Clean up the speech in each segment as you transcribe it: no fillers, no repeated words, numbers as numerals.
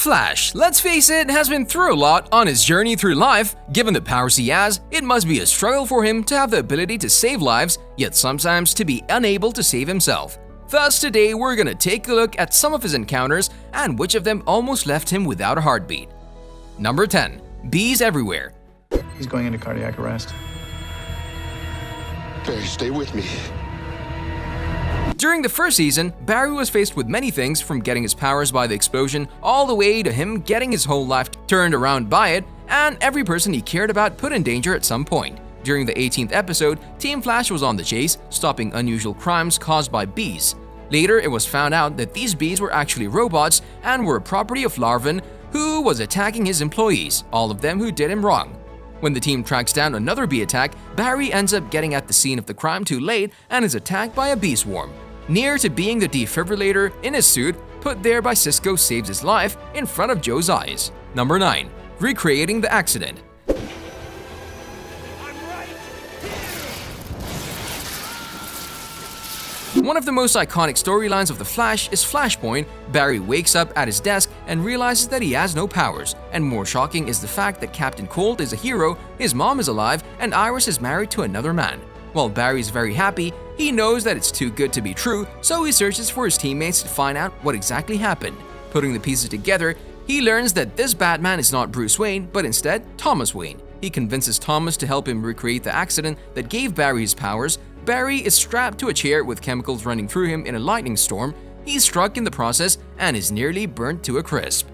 Flash, let's face it, has been through a lot on his journey through life. Given the powers he has, it must be a struggle for him to have the ability to save lives, yet sometimes to be unable to save himself. Thus, today we're gonna take a look at some of his encounters and which of them almost left him without a heartbeat. Number 10. Bees everywhere. He's going into cardiac arrest. Barry, stay with me. During the first season, Barry was faced with many things, from getting his powers by the explosion all the way to him getting his whole life turned around by it, and every person he cared about put in danger at some point. During the 18th episode, Team Flash was on the chase, stopping unusual crimes caused by bees. Later, it was found out that these bees were actually robots and were a property of Larvin, who was attacking his employees, all of them who did him wrong. When the team tracks down another bee attack, Barry ends up getting at the scene of the crime too late and is attacked by a bee swarm. Near to being the defibrillator in his suit, put there by Cisco saves his life in front of Joe's eyes. Number 9. Recreating the accident. One of the most iconic storylines of The Flash is Flashpoint. Barry wakes up at his desk and realizes that he has no powers, and more shocking is the fact that Captain Cold is a hero, his mom is alive, and Iris is married to another man. While Barry is very happy, he knows that it's too good to be true, so he searches for his teammates to find out what exactly happened. Putting the pieces together, he learns that this Batman is not Bruce Wayne, but instead Thomas Wayne. He convinces Thomas to help him recreate the accident that gave Barry his powers. Barry is strapped to a chair with chemicals running through him in a lightning storm. He's struck in the process and is nearly burnt to a crisp.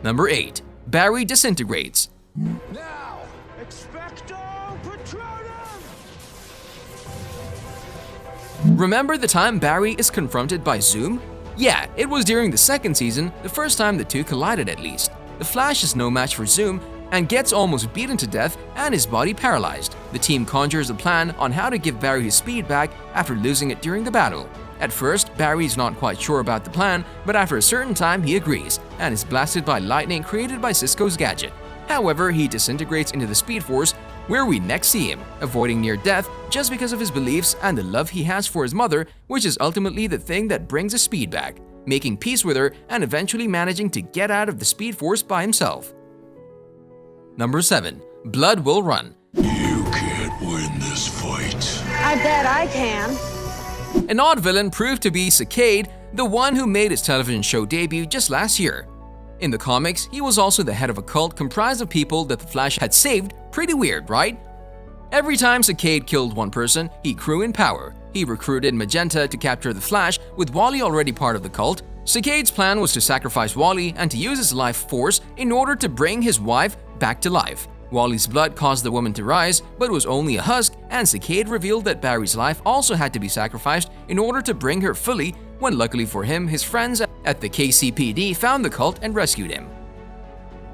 Number 8. Barry disintegrates. Now, expecto patronum! Remember the time Barry is confronted by Zoom? Yeah, it was during the second season, the first time the two collided at least. The Flash is no match for Zoom and gets almost beaten to death and his body paralyzed. The team conjures a plan on how to give Barry his speed back after losing it during the battle. At first, Barry is not quite sure about the plan, but after a certain time he agrees and is blasted by lightning created by Cisco's gadget. However, he disintegrates into the Speed Force, where we next see him, avoiding near death just because of his beliefs and the love he has for his mother, which is ultimately the thing that brings his speed back, making peace with her and eventually managing to get out of the Speed Force by himself. Number 7. Blood Will Run. You can't win this fight. I bet I can. An odd villain proved to be Cicade, the one who made his television show debut just last year. In the comics, he was also the head of a cult comprised of people that the Flash had saved. Pretty weird, right? Every time Cicade killed one person, he grew in power. He recruited Magenta to capture the Flash, with Wally already part of the cult. Cicade's plan was to sacrifice Wally and to use his life force in order to bring his wife back to life. Wally's blood caused the woman to rise, but was only a husk, and Cicade revealed that Barry's life also had to be sacrificed in order to bring her fully, when luckily for him, his friends at the KCPD found the cult and rescued him.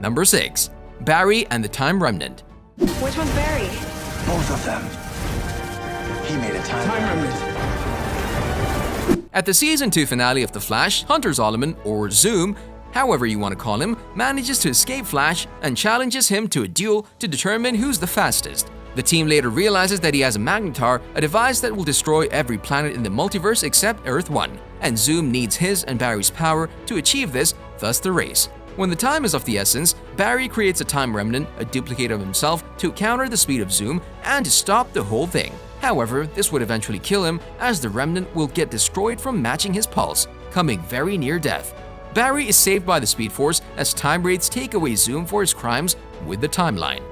Number 6. Barry and the Time Remnant. Which one's Barry? Both of them. He made a time remnant. At the Season 2 finale of The Flash, Hunter Zolomon, or Zoom, however you want to call him, manages to escape Flash and challenges him to a duel to determine who's the fastest. The team later realizes that he has a magnetar, a device that will destroy every planet in the multiverse except Earth 1, and Zoom needs his and Barry's power to achieve this, thus the race. When the time is of the essence, Barry creates a time remnant, a duplicate of himself, to counter the speed of Zoom and to stop the whole thing. However, this would eventually kill him, as the remnant will get destroyed from matching his pulse, coming very near death. Barry is saved by the Speed Force as Time Wraiths take away Zoom for his crimes with the timeline.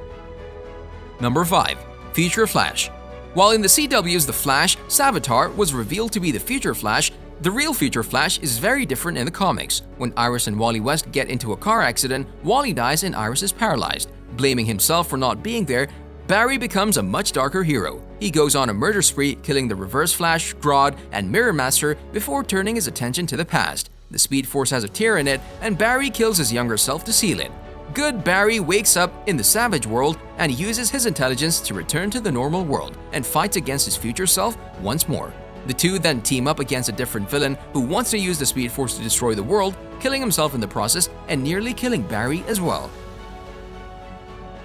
Number 5. Future Flash. While in the CW's The Flash, Savitar was revealed to be the Future Flash, the real Future Flash is very different in the comics. When Iris and Wally West get into a car accident, Wally dies and Iris is paralyzed. Blaming himself for not being there, Barry becomes a much darker hero. He goes on a murder spree, killing the Reverse Flash, Grodd, and Mirror Master before turning his attention to the past. The Speed Force has a tear in it, and Barry kills his younger self to seal it. Good Barry wakes up in the Savage world and uses his intelligence to return to the normal world and fights against his future self once more. The two then team up against a different villain who wants to use the Speed Force to destroy the world, killing himself in the process and nearly killing Barry as well.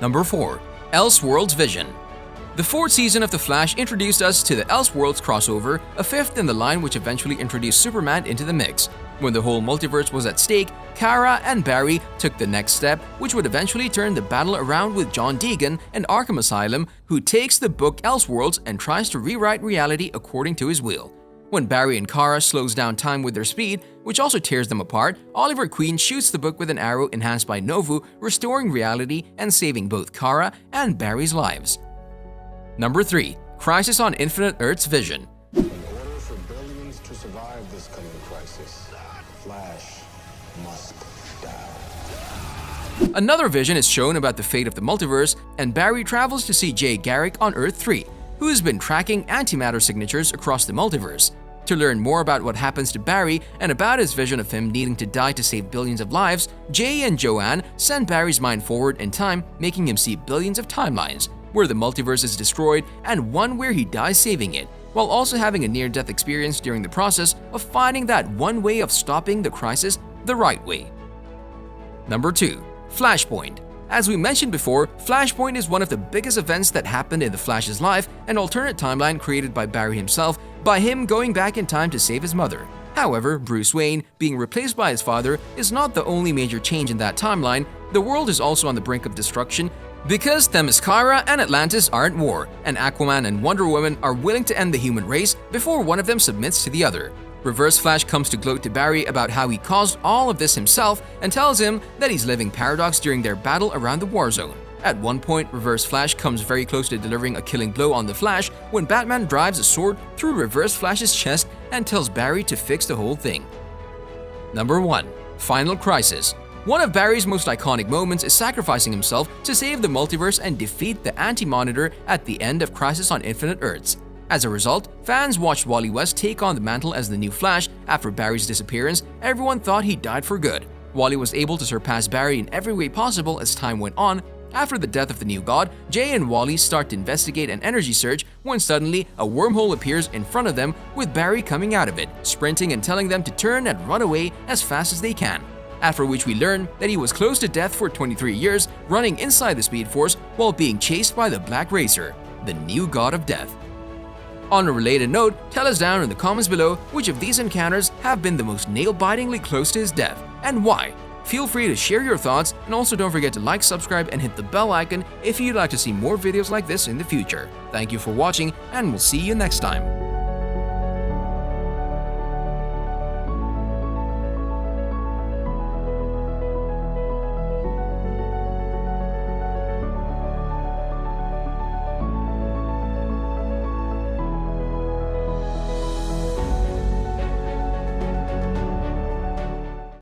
Number 4. ELSEWORLDS Vision. The fourth season of The Flash introduced us to the ELSEWORLDS crossover, a fifth in the line which eventually introduced Superman into the mix. When the whole multiverse was at stake, Kara and Barry took the next step, which would eventually turn the battle around with John Deegan and Arkham Asylum, who takes the book ELSEWORLDS and tries to rewrite reality according to his will. When Barry and Kara slows down time with their speed, which also tears them apart, Oliver Queen shoots the book with an arrow enhanced by Novu, restoring reality and saving both Kara and Barry's lives. Number 3. Crisis on Infinite Earths Vision. In order for billions to survive this coming crisis, Flash must die. Another vision is shown about the fate of the multiverse, and Barry travels to see Jay Garrick on Earth 3, who has been tracking antimatter signatures across the multiverse. To learn more about what happens to Barry and about his vision of him needing to die to save billions of lives, Jay and Joanne send Barry's mind forward in time, making him see billions of timelines, where the multiverse is destroyed and one where he dies saving it, while also having a near-death experience during the process of finding that one way of stopping the crisis the right way. Number 2. Flashpoint. As we mentioned before, Flashpoint is one of the biggest events that happened in the Flash's life, an alternate timeline created by Barry himself by him going back in time to save his mother. However, Bruce Wayne being replaced by his father is not the only major change in that timeline. The world is also on the brink of destruction because Themyscira and Atlantis are at war, and Aquaman and Wonder Woman are willing to end the human race before one of them submits to the other. Reverse Flash comes to gloat to Barry about how he caused all of this himself and tells him that he's living Paradox during their battle around the war zone. At one point, Reverse Flash comes very close to delivering a killing blow on the Flash when Batman drives a sword through Reverse Flash's chest and tells Barry to fix the whole thing. Number 1. Final Crisis. One of Barry's most iconic moments is sacrificing himself to save the multiverse and defeat the Anti-Monitor at the end of Crisis on Infinite Earths. As a result, fans watched Wally West take on the mantle as the new Flash. After Barry's disappearance, everyone thought he died for good. Wally was able to surpass Barry in every way possible as time went on. After the death of the new god, Jay and Wally start to investigate an energy surge when suddenly a wormhole appears in front of them with Barry coming out of it, sprinting and telling them to turn and run away as fast as they can. After which we learn that he was close to death for 23 years, running inside the Speed Force while being chased by the Black Racer, the new god of death. On a related note, tell us down in the comments below which of these encounters have been the most nail-bitingly close to his death, and why. Feel free to share your thoughts, and also don't forget to like, subscribe, and hit the bell icon if you'd like to see more videos like this in the future. Thank you for watching, and we'll see you next time.